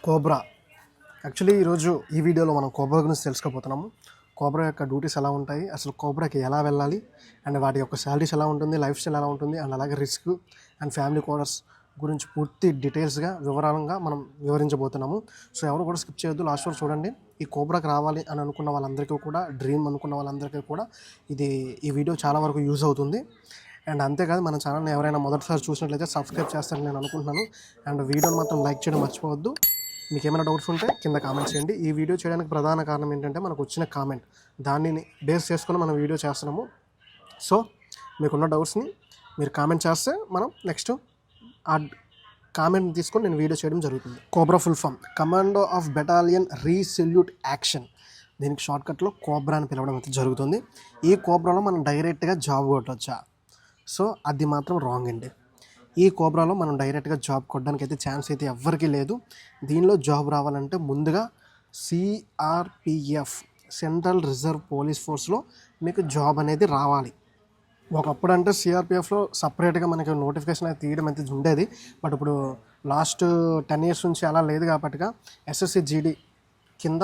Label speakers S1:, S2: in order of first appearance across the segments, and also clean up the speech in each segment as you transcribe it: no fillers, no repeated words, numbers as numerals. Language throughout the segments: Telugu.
S1: కోబ్రా. యాక్చువల్లీ ఈరోజు ఈ వీడియోలో మనం కోబ్రా గురించి తెలుసుకోబోతున్నాము. కోబ్రా యొక్క డ్యూటీస్ ఎలా ఉంటాయి, అసలు కోబ్రాకి ఎలా వెళ్ళాలి, అండ్ వాటి యొక్క శాలరీస్ ఎలా ఉంటుంది, లైఫ్ స్టైల్ ఎలా ఉంటుంది, అండ్ అలాగే రిస్క్ అండ్ ఫ్యామిలీ క్వార్టర్స్ గురించి పూర్తి డీటెయిల్స్గా వివరంగా మనం వివరించబోతున్నాము. సో ఎవరు కూడా స్కిప్ చేయొద్దు, లాస్ట్ వరకు చూడండి. ఈ కోబ్రాకి రావాలి అని అనుకున్న వాళ్ళందరికీ కూడా, డ్రీమ్ అనుకున్న వాళ్ళందరికీ కూడా ఈ వీడియో చాలా వరకు యూజ్ అవుతుంది. అండ్ అంతేకాదు, మన ఛానల్ని ఎవరైనా మొదటిసారి చూసినట్లయితే సబ్స్క్రైబ్ చేస్తారని నేను అనుకుంటున్నాను. అండ్ వీడియోని మాత్రం లైక్ చేయడం మర్చిపోవద్దు. మీకు ఏమైనా డౌట్స్ ఉంటే కింద కామెంట్ చేయండి. ఈ వీడియో చేయడానికి ప్రధాన కారణం ఏంటంటే, మనకు వచ్చిన కామెంట్, దాన్ని బేస్ చేసుకొని మనం వీడియో చేస్తున్నాము. సో మీకున్న డౌట్స్ని మీరు కామెంట్ చేస్తే మనం నెక్స్ట్ ఆ కామెంట్ తీసుకొని నేను వీడియో చేయడం జరుగుతుంది. Cobra full form commando of battalion resolute action. దీనికి షార్ట్కట్లో కోబ్రా అని పిలవడం అయితే జరుగుతుంది. ఈ కోబ్రాలో మనం డైరెక్ట్గా జాబ్ కొట్టవచ్చా? సో అది మాత్రం రాంగ్ అండి. ఈ కోబ్రాలో మనం డైరెక్ట్గా జాబ్ కొట్టడానికి అయితే ఛాన్స్ అయితే ఎవ్వరికీ లేదు. దీనిలో జాబ్ రావాలంటే ముందుగా సిఆర్పిఎఫ్, సెంట్రల్ రిజర్వ్ పోలీస్ ఫోర్స్లో మీకు జాబ్ అనేది రావాలి. ఒకప్పుడు అంటే సిఆర్పిఎఫ్లో సపరేట్గా మనకి నోటిఫికేషన్ అయితే తీయడం అయితే ఉండేది. బట్ ఇప్పుడు లాస్ట్ 10 years నుంచి అలా లేదు కాబట్టిగా ఎస్ఎస్సి జీడీ కింద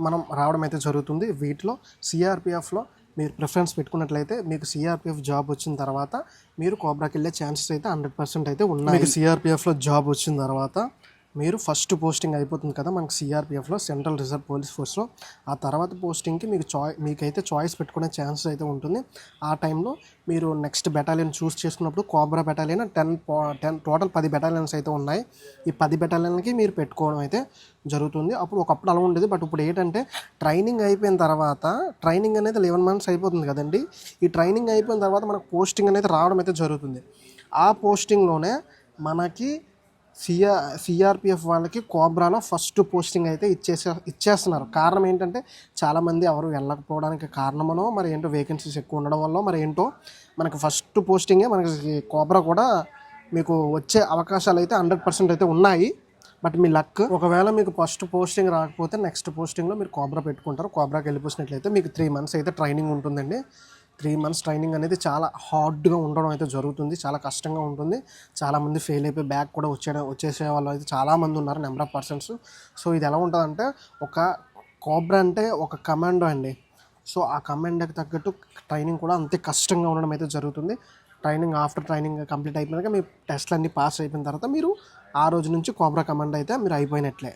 S1: మనం రావడం అయితే జరుగుతుంది. వీటిలో సిఆర్పిఎఫ్లో మీరు ప్రిఫరెన్స్ పెట్టుకున్నట్లయితే మీకు సిఆర్పిఎఫ్ జాబ్ వచ్చిన తర్వాత మీరు కోబ్రాకి వెళ్ళే ఛాన్సెస్ అయితే 100% అయితే ఉన్నాయి. మీకు సిఆర్పిఎఫ్లో జాబ్ వచ్చిన తర్వాత మీరు ఫస్ట్ పోస్టింగ్ అయిపోతుంది కదా మనకి సిఆర్పిఎఫ్లో, సెంట్రల్ రిజర్వ్ పోలీస్ ఫోర్స్లో. ఆ తర్వాత పోస్టింగ్కి మీకైతే చాయిస్ పెట్టుకునే ఛాన్సెస్ అయితే ఉంటుంది. ఆ టైంలో మీరు నెక్స్ట్ బెటాలియన్ చూస్ చేసుకున్నప్పుడు కోబ్రా బెటాలియన్ 10 టోటల్ 10 బెటాలియన్స్ అయితే ఉన్నాయి. ఈ 10 బెటాలియన్కి మీరు పెట్టుకోవడం అయితే జరుగుతుంది. ఒకప్పుడు అలా ఉండేది. బట్ ఇప్పుడు ఏంటంటే, ట్రైనింగ్ అయిపోయిన తర్వాత, ట్రైనింగ్ అనేది 11 months అయిపోతుంది కదండి. ఈ ట్రైనింగ్ అయిపోయిన తర్వాత మనకు పోస్టింగ్ అనేది రావడం అయితే జరుగుతుంది. ఆ పోస్టింగ్లోనే మనకి సిఆర్పిఎఫ్ వాళ్ళకి కోబ్రాలో ఫస్ట్ పోస్టింగ్ అయితే ఇచ్చేస్తున్నారు. కారణం ఏంటంటే, చాలామంది ఎవరు వెళ్ళకపోవడానికి కారణమనో మరి ఏంటో, వేకెన్సీస్ ఎక్కువ ఉండడం వల్ల మరి ఏంటో, మనకు ఫస్ట్ పోస్టింగే మనకి కోబ్రా కూడా మీకు వచ్చే అవకాశాలు అయితే 100% అయితే ఉన్నాయి. బట్ మీ లక్, ఒకవేళ మీకు ఫస్ట్ పోస్టింగ్ రాకపోతే నెక్స్ట్ పోస్టింగ్లో మీరు కోబ్రా పెట్టుకుంటారు. కోబ్రాకి వెళ్ళిపోసినట్లయితే మీకు 3 months అయితే ట్రైనింగ్ ఉంటుందండి. 3 months ట్రైనింగ్ అనేది చాలా హార్డ్గా ఉండడం అయితే జరుగుతుంది, చాలా కష్టంగా ఉంటుంది. చాలామంది ఫెయిల్ అయిపోయి బ్యాక్ కూడా వచ్చేసే వాళ్ళు అయితే చాలామంది ఉన్నారు, నెంబర్ ఆఫ్ పర్సన్స్. సో ఇది ఎలా ఉంటుందంటే, ఒక కోబ్రా అంటే ఒక కమాండో అండి. సో ఆ కమాండోకి తగ్గట్టు ట్రైనింగ్ కూడా అంతే కష్టంగా ఉండడం అయితే జరుగుతుంది. ఆఫ్టర్ ట్రైనింగ్ కంప్లీట్ అయిపోయినాక మీ టెస్ట్లు అన్నీ పాస్ అయిపోయిన తర్వాత మీరు ఆ రోజు నుంచి కోబ్రా కమాండో అయితే మీరు అయిపోయినట్లే.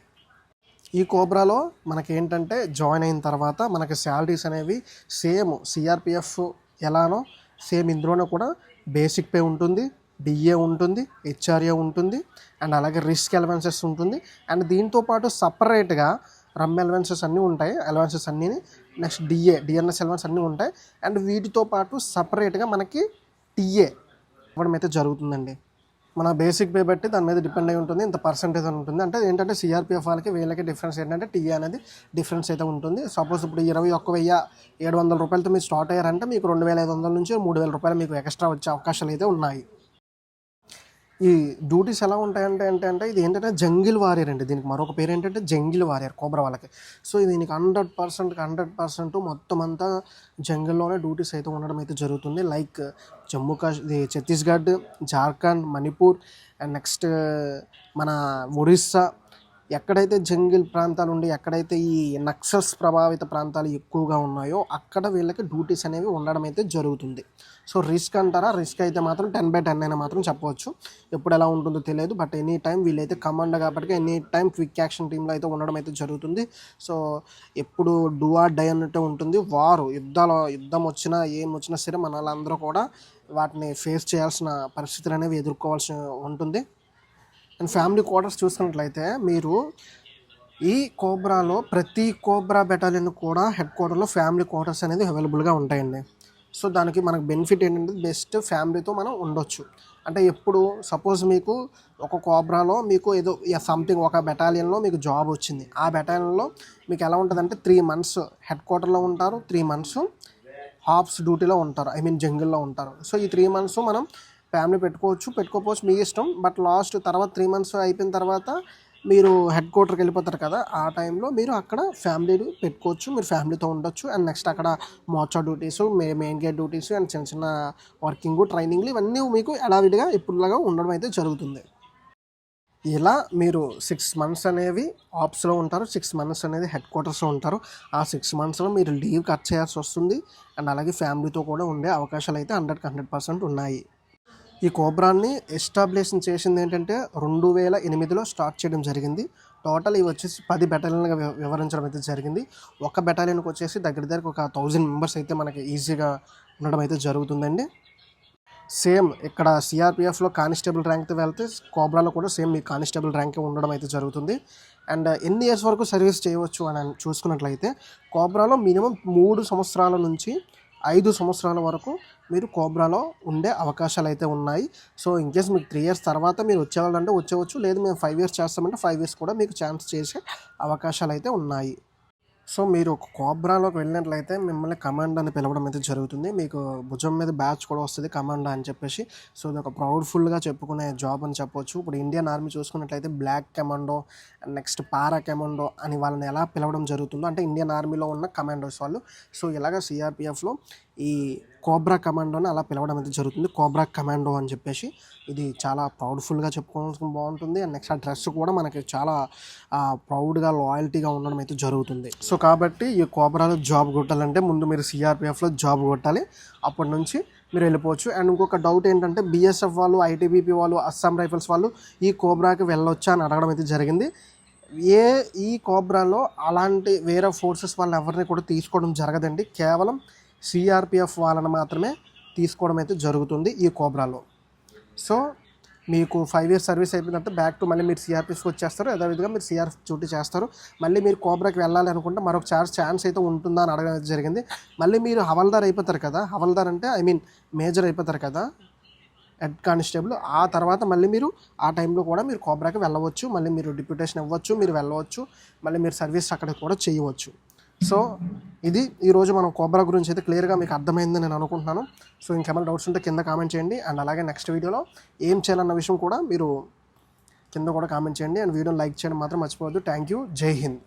S1: ఈ కోబ్రాలో మనకి ఏంటంటే, జాయిన్ అయిన తర్వాత మనకి శాలరీస్ అనేవి సేమ్ సిఆర్పిఎఫ్ ఎలానో సేమ్ ఇందులోనే కూడా బేసిక్ పే ఉంటుంది, డిఏ ఉంటుంది, హెచ్ఆర్ఏ ఉంటుంది, అండ్ అలాగే రిస్క్ అలవెన్సెస్ ఉంటుంది. అండ్ దీంతోపాటు సపరేట్గా రమ్ అలవెన్సెస్ అన్నీ ఉంటాయి. అలవెన్సెస్ అన్నీ, నెక్స్ట్ డిఎన్ఎస్ అలవెన్స్ అన్నీ ఉంటాయి. అండ్ వీటితో పాటు సపరేట్గా మనకి టీఏ ఇవ్వడం అయితే జరుగుతుందండి. మన బేసిక్ పే బట్టి దాని మీద డిపెండ్ అయి ఉంటుంది, ఇంత పర్సెంటేజ్ అని ఉంటుంది. అంటే ఏంటంటే, సిఆర్పిఎఫ్ వాళ్ళకి వీళ్ళకి డిఫరెన్స్ ఏంటంటే, టీఏ అనేది డిఫరెన్స్ అయితే ఉంటుంది. సపోజ్ ఇప్పుడు 21,700 రూపాయలతో మీరు స్టార్ట్ అయ్యారంటే మీకు 2,500 నుంచి 3,000 రూపాయలు మీకు ఎక్స్ట్రా వచ్చే అవకాశాలు అయితే ఉన్నాయి. ఈ డ్యూటీస్ ఎలా ఉంటాయంటే అంటే ఇది ఏంటంటే జంగిల్ వారియర్ అండి. దీనికి మరొక పేరు ఏంటంటే జంగిల్ వారియర్ కోబ్రా వాళ్ళకి. సో దీనికి 100% మొత్తం అంతా జంగిల్లోనే డ్యూటీస్ అయితే ఉండడం అయితే జరుగుతుంది. Like Chhattisgarh, Jharkhand, Manipur, and next మన ఒరిస్సా, ఎక్కడైతే జంగిల్ ప్రాంతాలు ఉండి, ఎక్కడైతే ఈ నక్సల్స్ ప్రభావిత ప్రాంతాలు ఎక్కువగా ఉన్నాయో అక్కడ వీళ్ళకి డ్యూటీస్ అనేవి ఉండడం అయితే జరుగుతుంది. సో రిస్క్ అంటారా, రిస్క్ అయితే మాత్రం 10/10 అయినా మాత్రం చెప్పవచ్చు. ఎప్పుడు ఎలా ఉంటుందో తెలియదు. బట్ ఎనీ టైం వీళ్ళైతే కమాండో కాబట్టి ఎనీ టైం క్విక్ యాక్షన్ టీంలో అయితే ఉండడం అయితే జరుగుతుంది. సో ఎప్పుడు డూ ఆర్ డై అన్నట్టు ఉంటుంది. యుద్ధం వచ్చినా ఏం వచ్చినా సరే మన వాళ్ళందరూ కూడా వాటిని ఫేస్ చేయాల్సిన పరిస్థితులు అనేవి ఎదుర్కోవాల్సి ఉంటుంది. అండ్ ఫ్యామిలీ క్వార్టర్స్ చూసుకున్నట్లయితే, మీరు ఈ కోబ్రాలో ప్రతి కోబ్రా బెటాలియన్ కూడా హెడ్ క్వార్టర్లో ఫ్యామిలీ క్వార్టర్స్ అనేది అవైలబుల్గా ఉంటాయండి. సో దానికి మనకు బెనిఫిట్ ఏంటంటే, బెస్ట్ ఫ్యామిలీతో మనం ఉండొచ్చు. అంటే ఎప్పుడు సపోజ్ మీకు ఒక కోబ్రాలో మీకు ఏదో సంథింగ్ ఒక బెటాలియన్లో మీకు జాబ్ వచ్చింది. ఆ బెటాలియన్లో మీకు ఎలా ఉంటుందంటే, 3 months హెడ్ క్వార్టర్లో ఉంటారు, 3 months హాప్స్ డ్యూటీలో ఉంటారు, జంగిల్లో ఉంటారు. సో ఈ 3 months మనం ఫ్యామిలీ పెట్టుకోకపోవచ్చు మీ ఇష్టం. బట్ తర్వాత 3 months అయిపోయిన తర్వాత మీరు హెడ్ క్వార్టర్కి వెళ్ళిపోతారు కదా, ఆ టైంలో మీరు అక్కడ ఫ్యామిలీని పెట్టుకోవచ్చు, మీరు ఫ్యామిలీతో ఉండొచ్చు. అండ్ నెక్స్ట్ అక్కడ Morcha duties, main gate duties, and చిన్న చిన్న వర్కింగ్, ట్రైనింగ్లు ఇవన్నీ మీకు ఎడావిడిగా ఎప్పుడులాగా ఉండడం అయితే జరుగుతుంది. ఇలా మీరు 6 మంత్స్ అనేవి ఆప్స్లో ఉంటారు, 6 మంత్స్ అనేది హెడ్ క్వార్టర్స్లో ఉంటారు. ఆ 6 మంత్స్లో మీరు లీవ్ కట్ చేయాల్సి వస్తుంది. అండ్ అలాగే ఫ్యామిలీతో కూడా ఉండే అవకాశాలు అయితే 100% ఉన్నాయి. ఈ కోబ్రాని ఎస్టాబ్లిష్ చేసింది ఏంటంటే 2008లో స్టార్ట్ చేయడం జరిగింది. టోటల్ ఇవి వచ్చేసి 10 బెటాలియన్గా వివరించడం అయితే జరిగింది. ఒక బెటాలియన్కి వచ్చేసి దగ్గర ఒక 1000 మెంబర్స్ అయితే మనకి ఈజీగా ఉండడం అయితే జరుగుతుందండి. సేమ్ ఇక్కడ సిఆర్పిఎఫ్లో కానిస్టేబుల్ ర్యాంక్తో వెళ్తే కోబ్రాలో కూడా సేమ్ మీ కానిస్టేబుల్ ర్యాంకే ఉండడం అయితే జరుగుతుంది. అండ్ ఎన్ని ఇయర్స్ వరకు సర్వీస్ చేయవచ్చు అని చూసుకున్నట్లయితే కోబ్రాలో మినిమం 3 సంవత్సరాల నుంచి 5 సంవత్సరాల వరకు మీరు కోబ్రాలో ఉండే అవకాశాలు అయితే ఉన్నాయి. సో ఇన్కేస్ మీకు 3 ఇయర్స్ తర్వాత మీరు వచ్చేవాళ్ళంటే వచ్చేవచ్చు, లేదు మేము 5 ఇయర్స్ చేస్తామంటే 5 ఇయర్స్ కూడా మీకు ఛాన్స్ చేసే అవకాశాలు అయితే ఉన్నాయి. సో మీరు ఒక కోబ్రాలోకి వెళ్ళినట్లయితే మిమ్మల్ని కమాండో అని పిలవడం అయితే జరుగుతుంది. మీకు భుజం మీద బ్యాచ్ కూడా వస్తుంది కమాండో అని చెప్పేసి. సో ఇది ఒక ప్రౌడ్ఫుల్గా చెప్పుకునే జాబ్ అని చెప్పొచ్చు. ఇప్పుడు ఇండియన్ ఆర్మీ చూసుకున్నట్లయితే బ్లాక్ కమాండో, నెక్స్ట్ పారా కమాండో అని వాళ్ళని ఎలా పిలవడం జరుగుతుందో, అంటే ఇండియన్ ఆర్మీలో ఉన్న కమాండోస్ వాళ్ళు. సో ఇలాగ సిఆర్పిఎఫ్లో ఈ కోబ్రా కమాండోని అలా పిలవడం అయితే జరుగుతుంది, కోబ్రా కమాండో అని చెప్పేసి. ఇది చాలా ప్రౌడ్ఫుల్గా చెప్పుకోవాల్సిన బాగుంటుంది. అండ్ నెక్స్ట్ ఆ డ్రెస్ కూడా మనకి చాలా ప్రౌడ్గా లాయల్టీగా ఉండడం అయితే జరుగుతుంది. సో కాబట్టి ఈ కోబ్రాలో జాబ్ కొట్టాలంటే ముందు మీరు సిఆర్పిఎఫ్లో జాబ్ కొట్టాలి, అప్పటి నుంచి మీరు వెళ్ళిపోవచ్చు. అండ్ ఇంకొక డౌట్ ఏంటంటే బిఎస్ఎఫ్ వాళ్ళు, ఐటీబీపీ వాళ్ళు, అస్సాం రైఫిల్స్ వాళ్ళు ఈ కోబ్రాకి వెళ్ళొచ్చా అని అడగడం అయితే జరిగింది. ఈ కోబ్రాలో అలాంటి వేరే ఫోర్సెస్ వాళ్ళు ఎవరిని కూడా తీసుకోవడం జరగదండి. కేవలం సిఆర్పిఎఫ్ వాళ్ళని మాత్రమే తీసుకోవడం అయితే జరుగుతుంది ఈ కోబ్రాలో. సో మీకు 5 ఇయర్స్ సర్వీస్ అయిపోయినంత బ్యాక్ టు మళ్ళీ మీరు సిఆర్పిఎఫ్కి వచ్చేస్తారు. అదేవిధంగా మీరు సిఆర్ఎఫ్ డ్యూటీ చేస్తారు. మళ్ళీ మీరు కోబ్రాకి వెళ్ళాలి అనుకుంటే మరొక ఛాన్స్ అయితే ఉంటుందా అని అడగడం జరిగింది. మళ్ళీ మీరు హవల్దార్ అయిపోతారు కదా, హవల్దార్ అంటే మేజర్ అయిపోతారు కదా, హెడ్ కానిస్టేబుల్. ఆ తర్వాత మళ్ళీ మీరు ఆ టైంలో కూడా మీరు కోబ్రాకి వెళ్ళవచ్చు, మళ్ళీ మీరు డిప్యూటేషన్ ఇవ్వచ్చు, మీరు వెళ్ళవచ్చు, మళ్ళీ మీరు సర్వీస్ అక్కడ కూడా చేయవచ్చు. సో ఇది ఈరోజు మనం కోబ్రా గురించి అయితే క్లియర్గా మీకు అర్థమైందని నేను అనుకుంటున్నాను. సో ఇంకేమైనా డౌట్స్ ఉంటే కింద కామెంట్ చేయండి. అండ్ అలాగే నెక్స్ట్ వీడియోలో ఏం చేయాలన్న విషయం కూడా మీరు కింద కూడా కామెంట్ చేయండి. అండ్ వీడియోని లైక్ చేయడం మాత్రం మర్చిపోవద్దు. Thank you. జై హింద్.